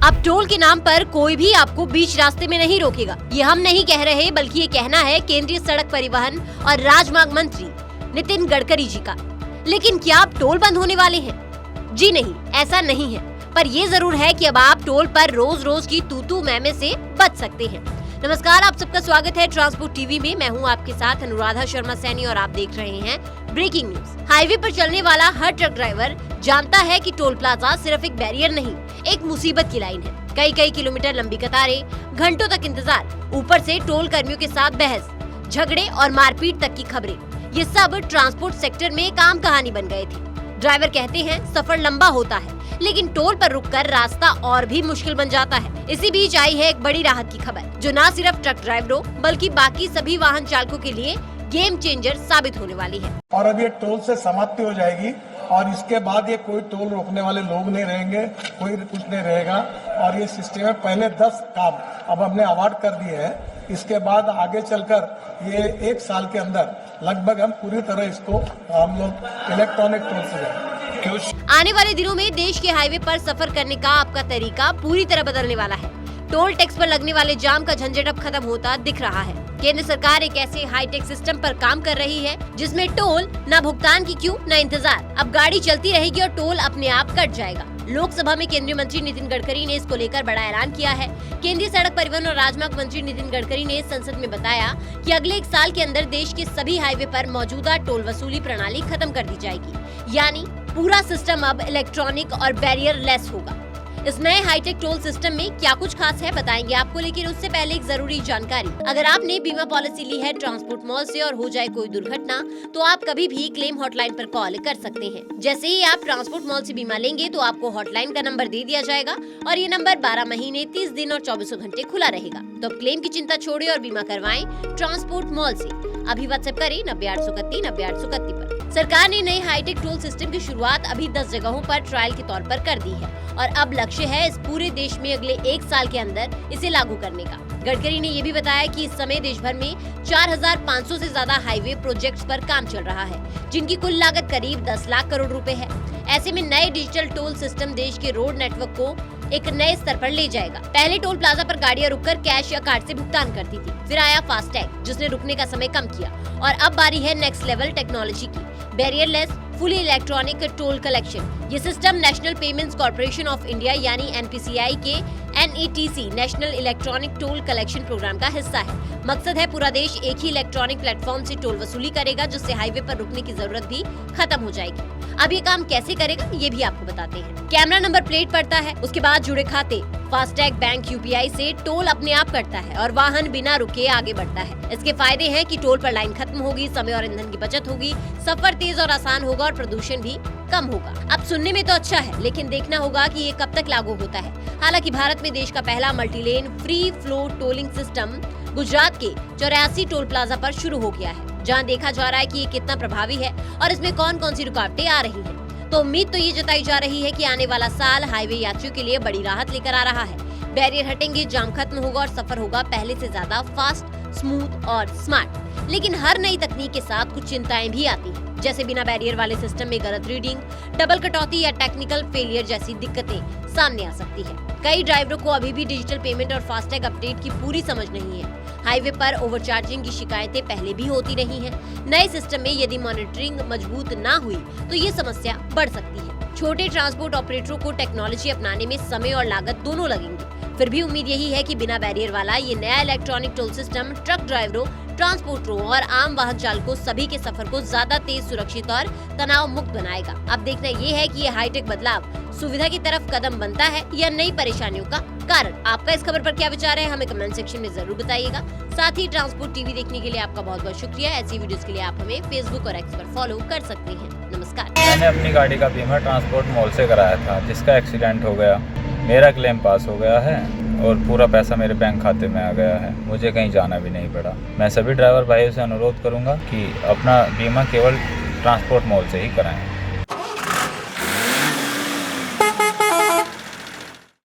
अब टोल के नाम पर कोई भी आपको बीच रास्ते में नहीं रोकेगा। ये हम नहीं कह रहे, बल्कि ये कहना है केंद्रीय सड़क परिवहन और राजमार्ग मंत्री नितिन गडकरी जी का। लेकिन क्या अब टोल बंद होने वाले हैं? जी नहीं, ऐसा नहीं है। पर ये जरूर है कि अब आप टोल पर रोज रोज की तू मैं से बच सकते हैं। नमस्कार, आप सबका स्वागत है ट्रांसपोर्ट टीवी में। मैं हूं आपके साथ अनुराधा शर्मा सैनी और आप देख रहे हैं ब्रेकिंग न्यूज। हाईवे पर चलने वाला हर ट्रक ड्राइवर जानता है कि टोल प्लाजा सिर्फ एक बैरियर नहीं, एक मुसीबत की लाइन है। कई किलोमीटर लंबी कतारें, घंटों तक इंतजार, ऊपर से टोल कर्मियों के साथ बहस, झगड़े और मारपीट तक की खबरें, ये सब ट्रांसपोर्ट सेक्टर में एक आम कहानी बन गए थे। ड्राइवर कहते हैं सफर लंबा होता है, लेकिन टोल पर रुककर रास्ता और भी मुश्किल बन जाता है। इसी बीच आई है एक बड़ी राहत की खबर, जो न सिर्फ ट्रक ड्राइवरों बल्कि बाकी सभी वाहन चालकों के लिए गेम चेंजर साबित होने वाली है। और अब ये टोल से समाप्ति हो जाएगी और इसके बाद ये कोई टोल रोकने वाले लोग नहीं रहेंगे, कोई कुछ नहीं रहेगा। और ये सिस्टम में पहले 10 काम अब हमने अवार्ड कर दिए हैं। इसके बाद आगे चलकर ये 1 साल के अंदर लगभग हम पूरी तरह इसको हम लोग इलेक्ट्रॉनिक टोल से जाएंगे। आने वाले दिनों में देश के हाईवे पर सफर करने का आपका तरीका पूरी तरह बदलने वाला है। टोल टैक्स पर लगने वाले जाम का झंझट अब खत्म होता दिख रहा है। केंद्र सरकार एक ऐसे हाईटेक सिस्टम पर काम कर रही है जिसमें टोल न भुगतान की क्यू न इंतजार। अब गाड़ी चलती रहेगी और टोल अपने आप कट जाएगा। लोकसभा में केंद्रीय मंत्री नितिन गडकरी ने इसको लेकर बड़ा ऐलान किया है। केंद्रीय सड़क परिवहन और राजमार्ग मंत्री नितिन गडकरी ने संसद में बताया कि अगले 1 साल के अंदर देश के सभी हाईवे पर मौजूदा टोल वसूली प्रणाली खत्म कर दी जाएगी, यानी पूरा सिस्टम अब इलेक्ट्रॉनिक और बैरियर लेस होगा। इस नए हाईटेक टोल सिस्टम में क्या कुछ खास है बताएंगे आपको, लेकिन उससे पहले एक जरूरी जानकारी। अगर आपने बीमा पॉलिसी ली है ट्रांसपोर्ट मॉल से और हो जाए कोई दुर्घटना, तो आप कभी भी क्लेम हॉटलाइन पर कॉल कर सकते हैं। जैसे ही आप ट्रांसपोर्ट मॉल से बीमा लेंगे तो आपको हॉटलाइन का नंबर दे दिया जाएगा और ये नंबर 12 महीने 30 दिन और 24 घंटे खुला रहेगा। तो अब क्लेम की चिंता छोड़े और बीमा करवाएं ट्रांसपोर्ट मॉल से। अभी व्हाट्सएप करें 90-831-90-831 पर। सरकार ने नए हाईटेक टोल सिस्टम की शुरुआत अभी 10 जगहों पर ट्रायल के तौर पर कर दी है और अब लक्ष्य है इस पूरे देश में अगले 1 साल के अंदर इसे लागू करने का। गडकरी ने ये भी बताया कि इस समय देश भर में 4500 से ज्यादा हाईवे प्रोजेक्ट्स पर काम चल रहा है, जिनकी कुल लागत करीब 10 लाख करोड़ रुपए है। ऐसे में नए डिजिटल टोल सिस्टम देश के रोड नेटवर्क को एक नए स्तर पर ले जाएगा। पहले टोल प्लाजा पर गाड़ियां रुककर कैश या कार्ड से भुगतान करती थी, फिर आया फास्टैग जिसने रुकने का समय कम किया और अब बारी है नेक्स्ट लेवल टेक्नोलॉजी की, barrierless fully electronic toll collection. ये system national payments corporation of India यानी NPCI के NETC national electronic toll collection program का हिस्सा है। मकसद है पूरा देश एक ही इलेक्ट्रॉनिक प्लेटफॉर्म से टोल वसूली करेगा, जिससे हाईवे पर रुकने की जरूरत भी खत्म हो जाएगी। अब ये काम कैसे करेगा ये भी आपको बताते हैं। कैमरा नंबर प्लेट पड़ता है, उसके बाद जुड़े खाते, फास्टैग, बैंक, UPI से टोल अपने आप कटता है और वाहन बिना रुके आगे बढ़ता है। इसके फायदे हैं कि टोल पर लाइन खत्म होगी, समय और ईंधन की बचत होगी, सफर तेज और आसान होगा और प्रदूषण भी कम होगा। अब सुनने में तो अच्छा है, लेकिन देखना होगा कि ये कब तक लागू होता है। हालांकि भारत में देश का पहला multilane free flow tolling system Gujarat के 84 टोल प्लाजा पर शुरू हो गया है, जहां देखा जा रहा है कि ये कितना प्रभावी है और इसमें कौन-कौन सी रुकावटें आ रही हैं। तो उम्मीद तो ये जताई जा रही है कि आने वाला साल हाईवे यात्रियों के लिए बड़ी राहत लेकर आ रहा है। बैरियर हटेंगे, जाम खत्म होगा और सफर होगा पहले से ज्यादा फास्ट, स्मूथ और स्मार्ट। लेकिन हर नई तकनीक के साथ कुछ चिंताएं भी आती हैं, जैसे बिना बैरियर वाले सिस्टम में गलत रीडिंग, डबल कटौती या टेक्निकल फेलियर जैसी दिक्कतें सामने आ सकती है। कई ड्राइवरों को अभी भी डिजिटल पेमेंट और फास्टैग अपडेट की पूरी समझ नहीं है। हाईवे पर ओवरचार्जिंग की शिकायतें पहले भी होती रही हैं। नए सिस्टम में यदि मॉनिटरिंग मजबूत ना हुई तो ये समस्या बढ़ सकती है। छोटे ट्रांसपोर्ट ऑपरेटरों को टेक्नोलॉजी अपनाने में समय और लागत दोनों लगेंगे। फिर भी उम्मीद यही है कि बिना बैरियर वाला ये नया इलेक्ट्रॉनिक टोल सिस्टम ट्रक ड्राइवरों, ट्रांसपोर्टरों और आम वाहन चालकों सभी के सफर को ज्यादा तेज, सुरक्षित और तनाव मुक्त बनाएगा। अब देखना ये है कि ये हाईटेक बदलाव सुविधा की तरफ कदम बनता है या नई परेशानियों का कारण। आपका इस खबर पर क्या विचार है, हमें कमेंट सेक्शन में जरूर बताइएगा। साथ ही ट्रांसपोर्ट टीवी देखने के लिए आपका बहुत बहुत शुक्रिया। ऐसी वीडियोस के लिए आप हमें फेसबुक और X पर फॉलो कर सकते हैं। नमस्कार। मैंने अपनी गाड़ी का बीमा ट्रांसपोर्ट मॉल से कराया था, जिसका एक्सीडेंट हो गया। मेरा क्लेम पास हो गया है और पूरा पैसा मेरे बैंक खाते में आ गया है। मुझे कहीं जाना भी नहीं पड़ा। मैं सभी ड्राइवर भाइयों से अनुरोध करूंगा कि अपना बीमा केवल ट्रांसपोर्ट मॉल से ही कराएं।